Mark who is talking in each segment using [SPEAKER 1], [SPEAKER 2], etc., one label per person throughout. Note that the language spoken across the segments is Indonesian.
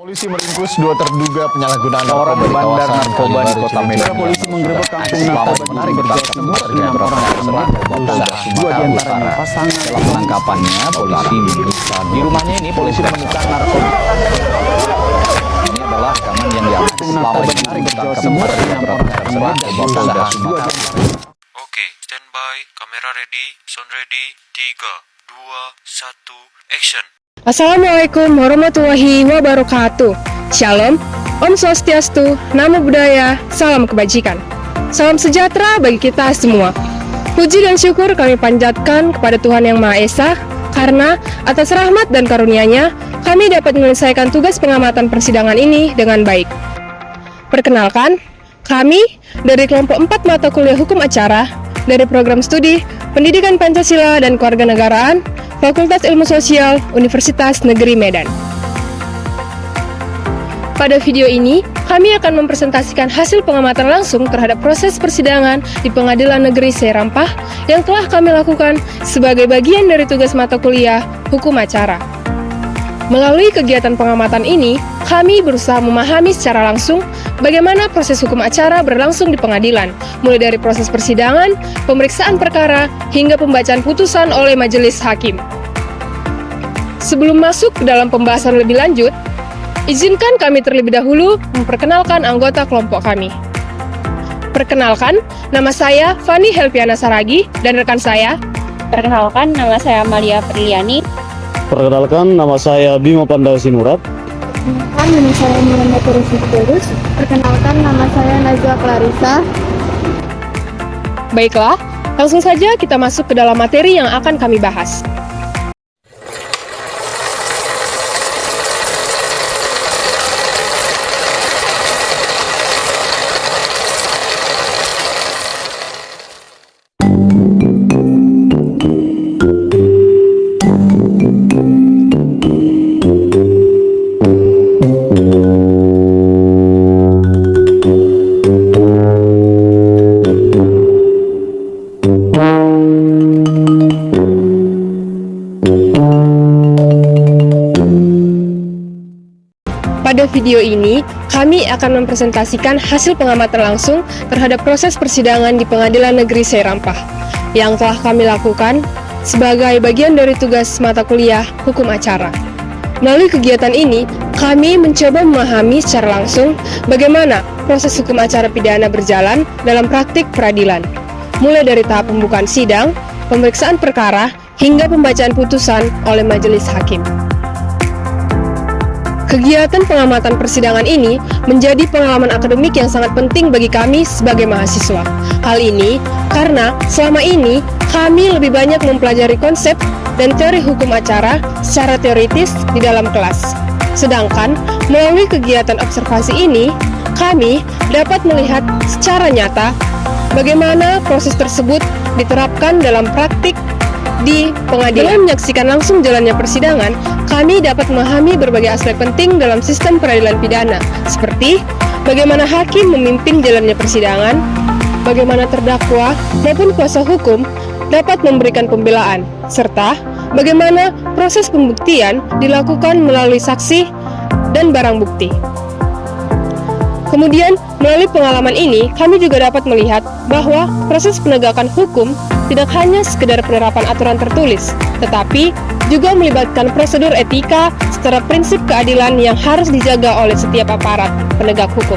[SPEAKER 1] Polisi meringkus dua terduga penyalahgunaan
[SPEAKER 2] Seorang bandar narkoba di Kota Medan.
[SPEAKER 3] Polisi menggerebek kampung narkoba di Berjaya Timur. 6 orang tersangka, 2 diantaranya pasangan.
[SPEAKER 2] Dalam penangkapannya, polisi memeriksa di rumahnya ini. Polisi menemukan narkoba. Ini adalah rekaman yang diambil selama ini ditangkap beberapa tersangka Polda Sumatera.
[SPEAKER 4] Oke, standby, kamera ready, sound ready, 3, 2, 1, action.
[SPEAKER 5] Assalamualaikum warahmatullahi wabarakatuh. Shalom, Om Swastiastu, Namo Buddhaya, salam kebajikan. Salam sejahtera bagi kita semua. Puji dan syukur kami panjatkan kepada Tuhan Yang Maha Esa, karena atas rahmat dan karunia-Nya, kami dapat menyelesaikan tugas pengamatan persidangan ini dengan baik. Perkenalkan, kami dari kelompok 4 mata kuliah hukum acara, dari program studi Pendidikan Pancasila dan Kewarganegaraan, Fakultas Ilmu Sosial, Universitas Negeri Medan. Pada video ini, kami akan mempresentasikan hasil pengamatan langsung terhadap proses persidangan di Pengadilan Negeri Seirampah yang telah kami lakukan sebagai bagian dari tugas mata kuliah Hukum Acara. Melalui kegiatan pengamatan ini, kami berusaha memahami secara langsung bagaimana proses hukum acara berlangsung di pengadilan, mulai dari proses persidangan, pemeriksaan perkara, hingga pembacaan putusan oleh majelis hakim. Sebelum masuk ke dalam pembahasan lebih lanjut, izinkan kami terlebih dahulu memperkenalkan anggota kelompok kami. Perkenalkan, nama saya Fani Helviana Saragi dan rekan saya.
[SPEAKER 6] Perkenalkan, nama saya Amalia Priliani.
[SPEAKER 7] Perkenalkan, nama saya Bima Pandal Sinurat.
[SPEAKER 8] Perkenalkan, nama saya Muhammad Terus. Perkenalkan, nama saya Najwa Clarissa.
[SPEAKER 5] Baiklah, langsung saja kita masuk ke dalam materi yang akan kami bahas. Pada video ini, kami akan mempresentasikan hasil pengamatan langsung terhadap proses persidangan di Pengadilan Negeri Seirampah yang telah kami lakukan sebagai bagian dari tugas mata kuliah Hukum Acara. Melalui kegiatan ini, kami mencoba memahami secara langsung bagaimana proses hukum acara pidana berjalan dalam praktik peradilan, mulai dari tahap pembukaan sidang, pemeriksaan perkara, hingga pembacaan putusan oleh majelis hakim. Kegiatan pengamatan persidangan ini menjadi pengalaman akademik yang sangat penting bagi kami sebagai mahasiswa. Hal ini karena selama ini kami lebih banyak mempelajari konsep dan teori hukum acara secara teoritis di dalam kelas. Sedangkan melalui kegiatan observasi ini, kami dapat melihat secara nyata bagaimana proses tersebut diterapkan dalam praktik di pengadilan. Dengan menyaksikan langsung jalannya persidangan, kami dapat memahami berbagai aspek penting dalam sistem peradilan pidana, seperti bagaimana hakim memimpin jalannya persidangan, bagaimana terdakwa maupun kuasa hukum dapat memberikan pembelaan, serta bagaimana proses pembuktian dilakukan melalui saksi dan barang bukti. Kemudian, melalui pengalaman ini, kami juga dapat melihat bahwa proses penegakan hukum tidak hanya sekedar penerapan aturan tertulis, tetapi juga melibatkan prosedur etika serta prinsip keadilan yang harus dijaga oleh setiap aparat penegak hukum.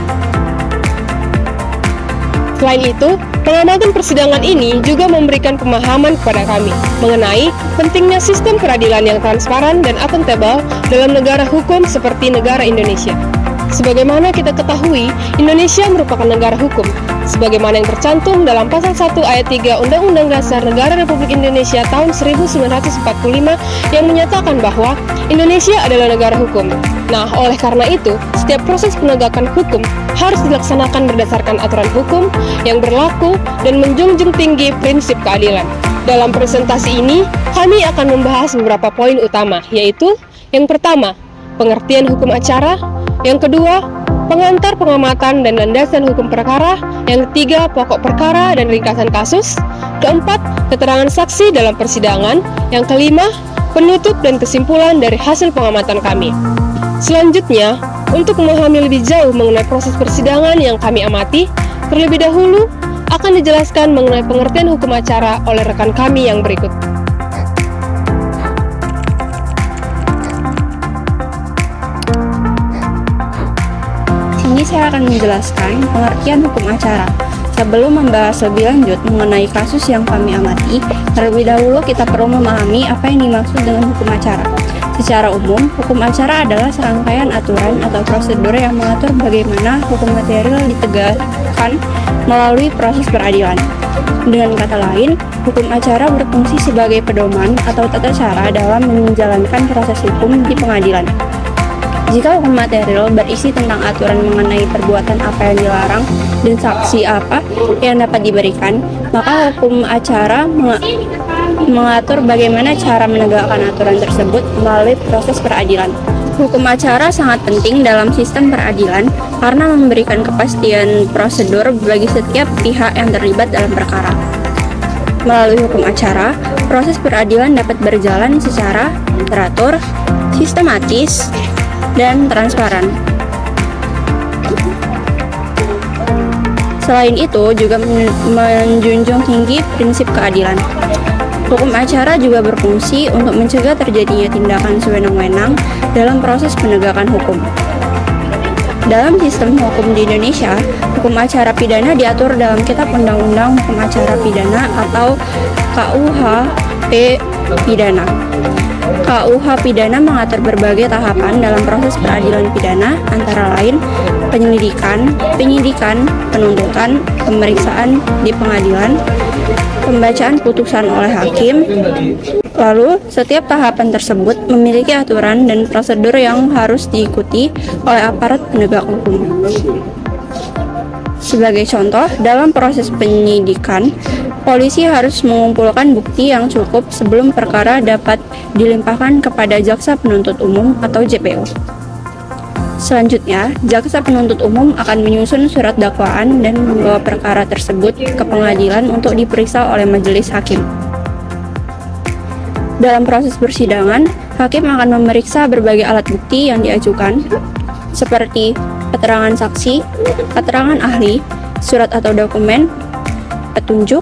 [SPEAKER 5] Selain itu, pengamatan persidangan ini juga memberikan pemahaman kepada kami mengenai pentingnya sistem peradilan yang transparan dan akuntabel dalam negara hukum seperti negara Indonesia. Sebagaimana kita ketahui, Indonesia merupakan negara hukum, sebagaimana yang tercantum dalam Pasal 1 Ayat 3 Undang-Undang Dasar Negara Republik Indonesia tahun 1945 yang menyatakan bahwa Indonesia adalah negara hukum. Nah, oleh karena itu, setiap proses penegakan hukum harus dilaksanakan berdasarkan aturan hukum yang berlaku dan menjunjung tinggi prinsip keadilan. Dalam presentasi ini, kami akan membahas beberapa poin utama, yaitu yang pertama, pengertian hukum acara, yang kedua, pengantar pengamatan dan landasan hukum perkara, yang ketiga, pokok perkara dan ringkasan kasus, keempat, keterangan saksi dalam persidangan, yang kelima, penutup dan kesimpulan dari hasil pengamatan kami. Selanjutnya, Untuk memahami lebih jauh mengenai proses persidangan yang kami amati, terlebih dahulu akan dijelaskan mengenai pengertian hukum acara oleh rekan kami yang berikut.
[SPEAKER 6] Sini saya akan menjelaskan pengertian hukum acara. Sebelum membahas lebih lanjut mengenai kasus yang kami amati, terlebih dahulu kita perlu memahami apa yang dimaksud dengan hukum acara. Secara umum, hukum acara adalah serangkaian aturan atau prosedur yang mengatur bagaimana hukum material ditegakkan melalui proses peradilan. Dengan kata lain, hukum acara berfungsi sebagai pedoman atau tata cara dalam menjalankan proses hukum di pengadilan. Jika hukum material berisi tentang aturan mengenai perbuatan apa yang dilarang dan sanksi apa yang dapat diberikan, maka hukum acara mengatur bagaimana cara menegakkan aturan tersebut melalui proses peradilan. Hukum acara sangat penting dalam sistem peradilan karena memberikan kepastian prosedur bagi setiap pihak yang terlibat dalam perkara. Melalui hukum acara, proses peradilan dapat berjalan secara teratur, sistematis, dan transparan. Selain itu, juga menjunjung tinggi prinsip keadilan. Hukum acara juga berfungsi untuk mencegah terjadinya tindakan sewenang-wenang dalam proses penegakan hukum. Dalam sistem hukum di Indonesia, hukum acara pidana diatur dalam Kitab Undang-Undang Hukum Acara Pidana atau KUHP Pidana. KUH Pidana mengatur berbagai tahapan dalam proses peradilan pidana, antara lain penyelidikan, penyidikan, penuntutan, pemeriksaan di pengadilan, pembacaan putusan oleh hakim. Lalu, setiap tahapan tersebut memiliki aturan dan prosedur yang harus diikuti oleh aparat penegak hukum. Sebagai contoh, dalam proses penyidikan, polisi harus mengumpulkan bukti yang cukup sebelum perkara dapat dilimpahkan kepada jaksa penuntut umum atau JPU. Selanjutnya, jaksa penuntut umum akan menyusun surat dakwaan dan membawa perkara tersebut ke pengadilan untuk diperiksa oleh majelis hakim. Dalam proses persidangan, hakim akan memeriksa berbagai alat bukti yang diajukan, seperti keterangan saksi, keterangan ahli, surat atau dokumen, petunjuk,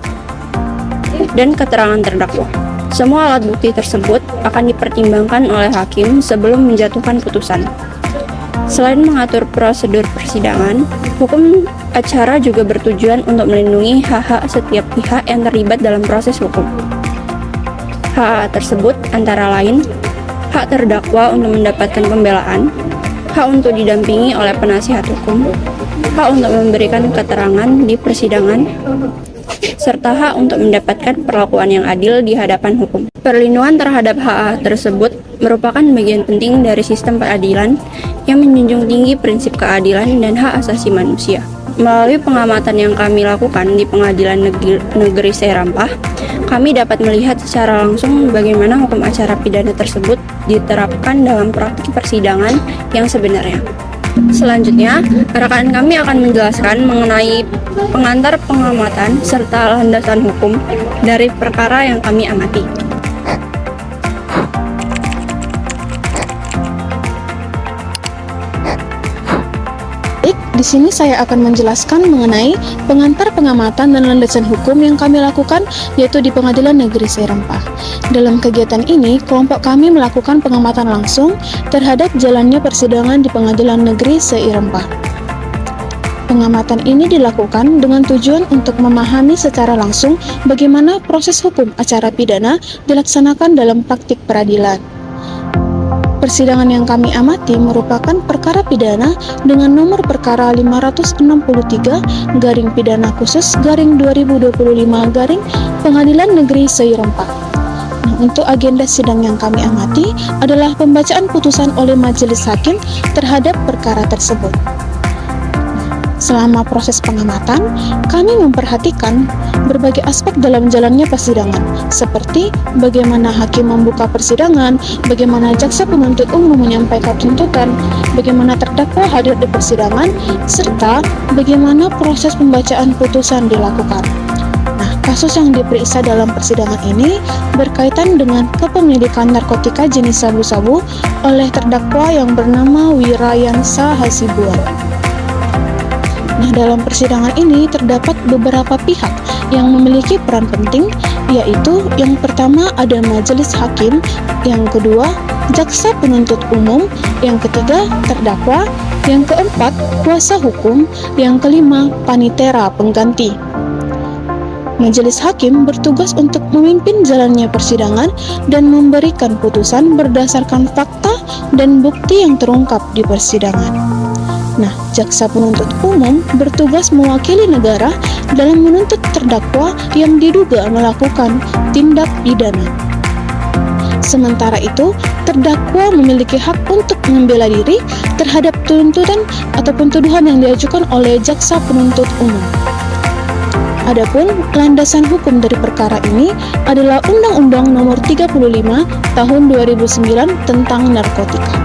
[SPEAKER 6] dan keterangan terdakwa. Semua alat bukti tersebut akan dipertimbangkan oleh hakim sebelum menjatuhkan putusan. Selain mengatur prosedur persidangan, hukum acara juga bertujuan untuk melindungi hak-hak setiap pihak yang terlibat dalam proses hukum. Hak tersebut antara lain hak terdakwa untuk mendapatkan pembelaan, hak untuk didampingi oleh penasihat hukum, hak untuk memberikan keterangan di persidangan, serta hak untuk mendapatkan perlakuan yang adil di hadapan hukum. Perlindungan terhadap hak tersebut merupakan bagian penting dari sistem peradilan yang menjunjung tinggi prinsip keadilan dan hak asasi manusia. Melalui pengamatan yang kami lakukan di Pengadilan Negeri Seirampah, kami dapat melihat secara langsung bagaimana hukum acara pidana tersebut diterapkan dalam praktik persidangan yang sebenarnya. Selanjutnya, rekan kami akan menjelaskan mengenai pengantar pengamatan serta landasan hukum dari perkara yang kami amati.
[SPEAKER 9] Di sini saya akan menjelaskan mengenai pengantar pengamatan dan landasan hukum yang kami lakukan, yaitu di Pengadilan Negeri Seirampah. Dalam kegiatan ini, kelompok kami melakukan pengamatan langsung terhadap jalannya persidangan di Pengadilan Negeri Seirampah. Pengamatan ini dilakukan dengan tujuan untuk memahami secara langsung bagaimana proses hukum acara pidana dilaksanakan dalam praktik peradilan. Persidangan yang kami amati merupakan perkara pidana dengan nomor perkara 563 garing pidana khusus garing 2025 garing Pengadilan Negeri Seirampah. Untuk agenda sidang yang kami amati adalah pembacaan putusan oleh majelis hakim terhadap perkara tersebut. Selama proses pengamatan, kami memperhatikan berbagai aspek dalam jalannya persidangan, seperti bagaimana hakim membuka persidangan, bagaimana jaksa penuntut umum menyampaikan tuntutan, bagaimana terdakwa hadir di persidangan, serta bagaimana proses pembacaan putusan dilakukan. Nah, Kasus yang diperiksa dalam persidangan ini berkaitan dengan kepemilikan narkotika jenis sabu-sabu oleh terdakwa yang bernama Wirayansa Hasibuan. Nah, dalam persidangan ini terdapat beberapa pihak yang memiliki peran penting, yaitu yang pertama ada majelis hakim, yang kedua jaksa penuntut umum, yang ketiga terdakwa, yang keempat kuasa hukum, yang kelima panitera pengganti. Majelis hakim bertugas untuk memimpin jalannya persidangan dan memberikan putusan berdasarkan fakta dan bukti yang terungkap di persidangan. Nah, jaksa penuntut umum bertugas mewakili negara dalam menuntut terdakwa yang diduga melakukan tindak pidana. Sementara itu, terdakwa memiliki hak untuk membela diri terhadap tuntutan ataupun tuduhan yang diajukan oleh jaksa penuntut umum. Adapun landasan hukum dari perkara ini adalah Undang-Undang Nomor 35 Tahun 2009 tentang narkotika,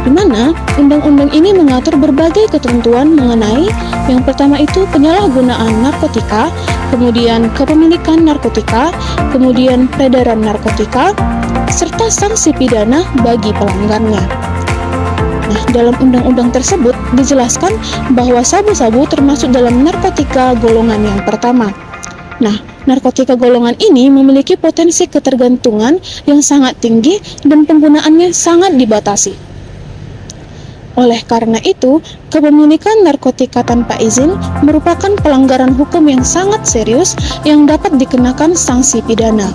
[SPEAKER 9] di mana undang-undang ini mengatur berbagai ketentuan mengenai yang pertama itu penyalahgunaan narkotika, kemudian kepemilikan narkotika, kemudian peredaran narkotika, serta sanksi pidana bagi pelanggarnya. Nah, dalam undang-undang tersebut dijelaskan bahwa sabu-sabu termasuk dalam narkotika golongan yang pertama. Nah, narkotika golongan ini memiliki potensi ketergantungan yang sangat tinggi dan penggunaannya sangat dibatasi. Oleh karena itu, kepemilikan narkotika tanpa izin merupakan pelanggaran hukum yang sangat serius yang dapat dikenakan sanksi pidana.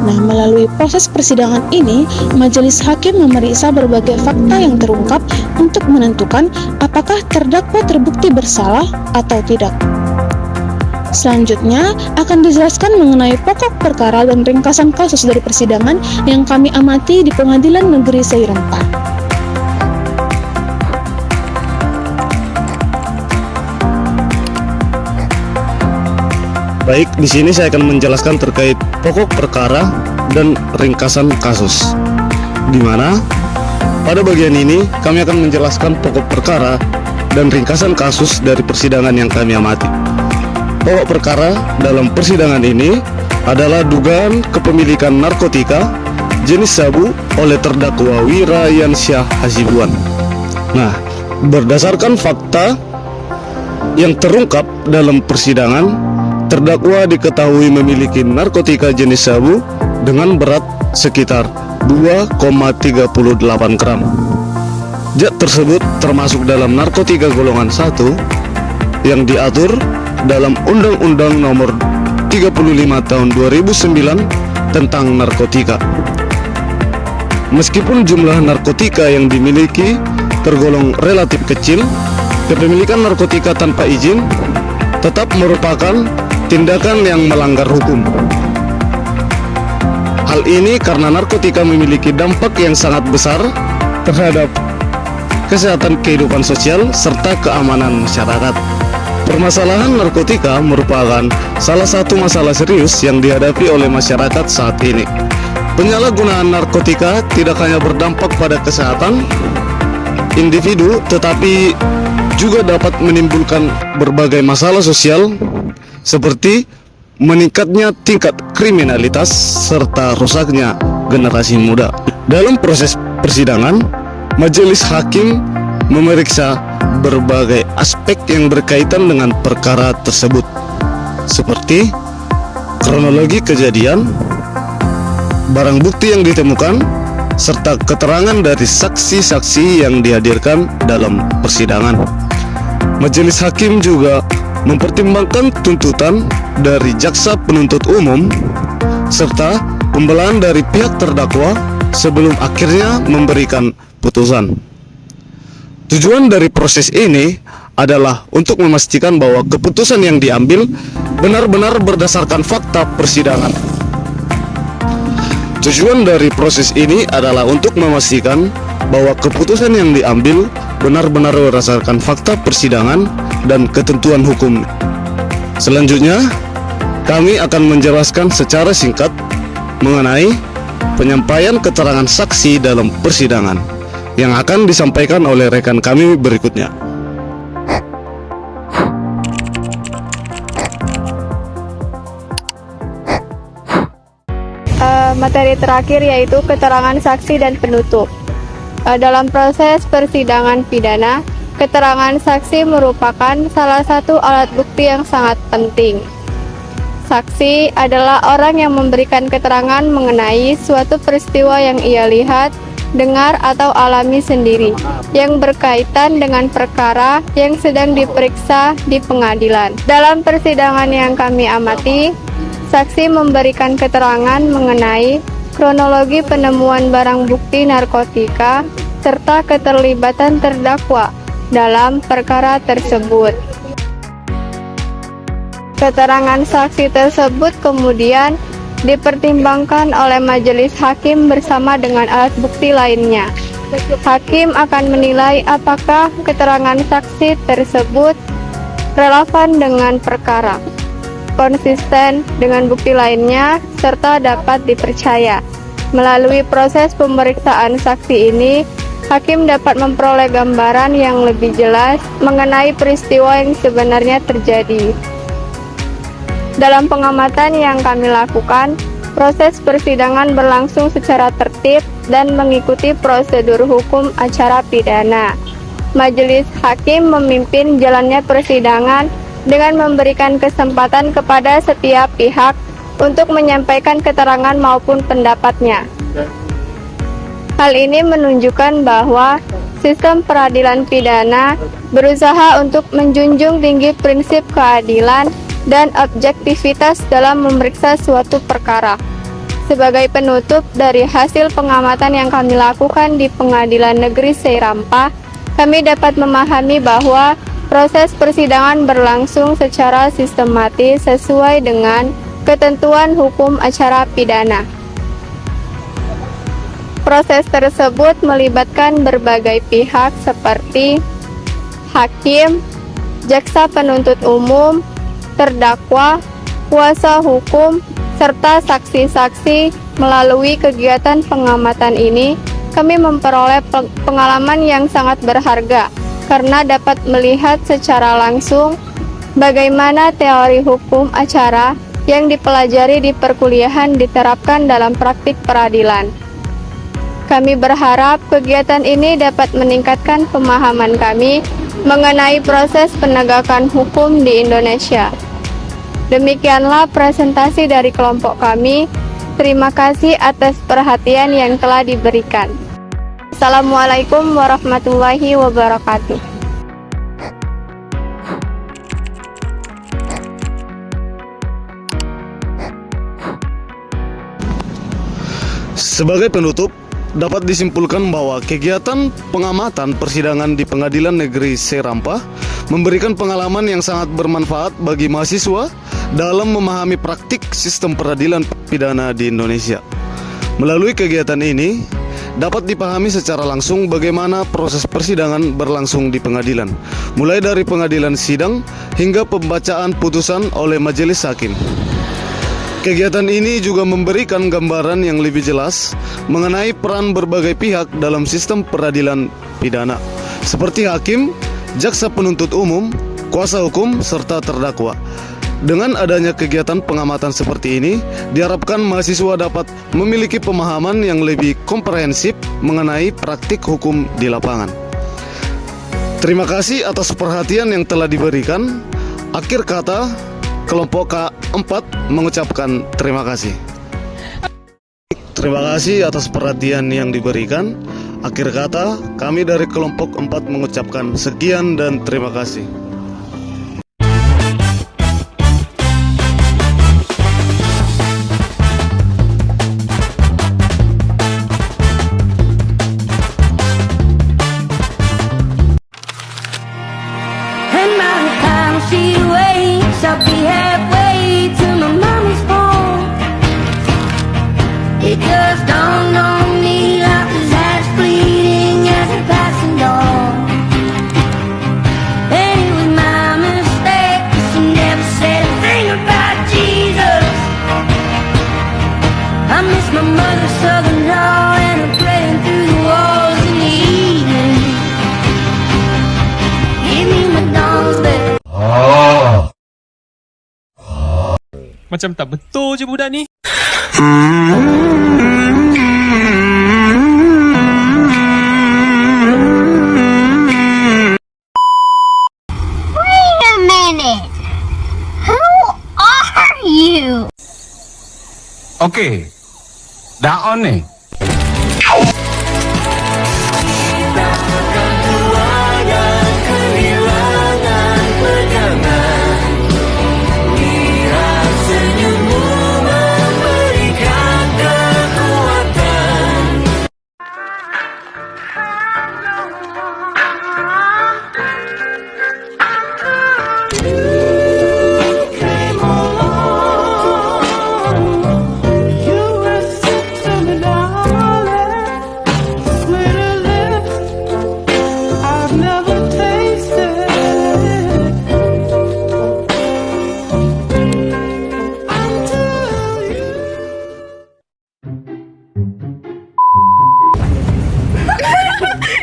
[SPEAKER 9] Nah, melalui proses persidangan ini, majelis hakim memeriksa berbagai fakta yang terungkap untuk menentukan apakah terdakwa terbukti bersalah atau tidak. Selanjutnya, akan dijelaskan mengenai pokok perkara dan ringkasan kasus dari persidangan yang kami amati di Pengadilan Negeri Seirempah.
[SPEAKER 7] Baik, di sini saya akan menjelaskan terkait pokok perkara dan ringkasan kasus. Di mana pada bagian ini kami akan menjelaskan pokok perkara dan ringkasan kasus dari persidangan yang kami amati. Pokok perkara dalam persidangan ini adalah dugaan kepemilikan narkotika jenis sabu oleh terdakwa Wirayansa Hasibuan. Nah, berdasarkan fakta yang terungkap dalam persidangan, terdakwa diketahui memiliki narkotika jenis sabu dengan berat sekitar 2,38 gram. Zat tersebut termasuk dalam narkotika golongan 1 yang diatur dalam Undang-Undang Nomor 35 Tahun 2009 tentang narkotika. Meskipun jumlah narkotika yang dimiliki tergolong relatif kecil, kepemilikan narkotika tanpa izin tetap merupakan tindakan yang melanggar hukum. Hal ini karena narkotika memiliki dampak yang sangat besar terhadap kesehatan kehidupan sosial serta keamanan masyarakat. Permasalahan narkotika merupakan salah satu masalah serius yang dihadapi oleh masyarakat saat ini. Penyalahgunaan narkotika tidak hanya berdampak pada kesehatan individu, tetapi juga dapat menimbulkan berbagai masalah sosial seperti meningkatnya tingkat kriminalitas serta rusaknya generasi muda. Dalam proses persidangan, majelis hakim memeriksa berbagai aspek yang berkaitan dengan perkara tersebut, seperti kronologi kejadian, barang bukti yang ditemukan, serta keterangan dari saksi-saksi yang dihadirkan dalam persidangan. Majelis hakim juga mempertimbangkan tuntutan dari jaksa penuntut umum serta pembelaan dari pihak terdakwa sebelum akhirnya memberikan putusan. Tujuan dari proses ini adalah untuk memastikan bahwa keputusan yang diambil benar-benar berdasarkan fakta persidangan. Tujuan dari proses ini adalah untuk memastikan bahwa keputusan yang diambil benar-benar berdasarkan fakta persidangan dan ketentuan hukum. Selanjutnya, kami akan menjelaskan secara singkat mengenai penyampaian keterangan saksi dalam persidangan yang akan disampaikan oleh rekan kami berikutnya.
[SPEAKER 8] materi terakhir yaitu keterangan saksi dan penutup. Dalam proses persidangan pidana, keterangan saksi merupakan salah satu alat bukti yang sangat penting. Saksi adalah orang yang memberikan keterangan mengenai suatu peristiwa yang ia lihat, dengar, atau alami sendiri, yang berkaitan dengan perkara yang sedang diperiksa di pengadilan. Dalam persidangan yang kami amati, saksi memberikan keterangan mengenai kronologi penemuan barang bukti narkotika serta keterlibatan terdakwa dalam perkara tersebut. Keterangan saksi tersebut kemudian dipertimbangkan oleh majelis hakim bersama dengan alat bukti lainnya. Hakim akan menilai apakah keterangan saksi tersebut relevan dengan perkara, konsisten dengan bukti lainnya, serta dapat dipercaya. Melalui proses pemeriksaan saksi ini, hakim dapat memperoleh gambaran yang lebih jelas mengenai peristiwa yang sebenarnya terjadi. Dalam pengamatan yang kami lakukan, proses persidangan berlangsung secara tertib dan mengikuti prosedur hukum acara pidana. Majelis hakim memimpin jalannya persidangan dengan memberikan kesempatan kepada setiap pihak untuk menyampaikan keterangan maupun pendapatnya. Hal ini menunjukkan bahwa sistem peradilan pidana berusaha untuk menjunjung tinggi prinsip keadilan dan objektivitas dalam memeriksa suatu perkara. Sebagai penutup dari hasil pengamatan yang kami lakukan di Pengadilan Negeri Seirampah, kami dapat memahami bahwa proses persidangan berlangsung secara sistematis sesuai dengan ketentuan hukum acara pidana. Proses tersebut melibatkan berbagai pihak seperti hakim, jaksa penuntut umum, terdakwa, kuasa hukum, serta saksi-saksi. Melalui kegiatan pengamatan ini, kami memperoleh pengalaman yang sangat berharga karena dapat melihat secara langsung bagaimana teori hukum acara yang dipelajari di perkuliahan diterapkan dalam praktik peradilan. Kami berharap kegiatan ini dapat meningkatkan pemahaman kami mengenai proses penegakan hukum di Indonesia. Demikianlah presentasi dari kelompok kami. Terima kasih atas perhatian yang telah diberikan. Assalamualaikum warahmatullahi wabarakatuh.
[SPEAKER 7] Sebagai penutup, dapat disimpulkan bahwa kegiatan pengamatan persidangan di Pengadilan Negeri Seirampah memberikan pengalaman yang sangat bermanfaat bagi mahasiswa dalam memahami praktik sistem peradilan pidana di Indonesia. Melalui kegiatan ini, dapat dipahami secara langsung bagaimana proses persidangan berlangsung di pengadilan, mulai dari pengadilan sidang hingga pembacaan putusan oleh majelis hakim. Kegiatan ini juga memberikan gambaran yang lebih jelas mengenai peran berbagai pihak dalam sistem peradilan pidana, seperti hakim, jaksa penuntut umum, kuasa hukum, serta terdakwa. Dengan adanya kegiatan pengamatan seperti ini, diharapkan mahasiswa dapat memiliki pemahaman yang lebih komprehensif mengenai praktik hukum di lapangan. Terima kasih atas perhatian yang telah diberikan. Akhir kata, kelompok K4 mengucapkan terima kasih. Terima kasih atas perhatian yang diberikan. Akhir kata, kami dari kelompok 4 mengucapkan sekian dan terima kasih.
[SPEAKER 10] Macam tak betul je budak ni. Wait a minute. Who are you?
[SPEAKER 11] Oke, daon nih.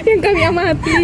[SPEAKER 5] Yang kami amati.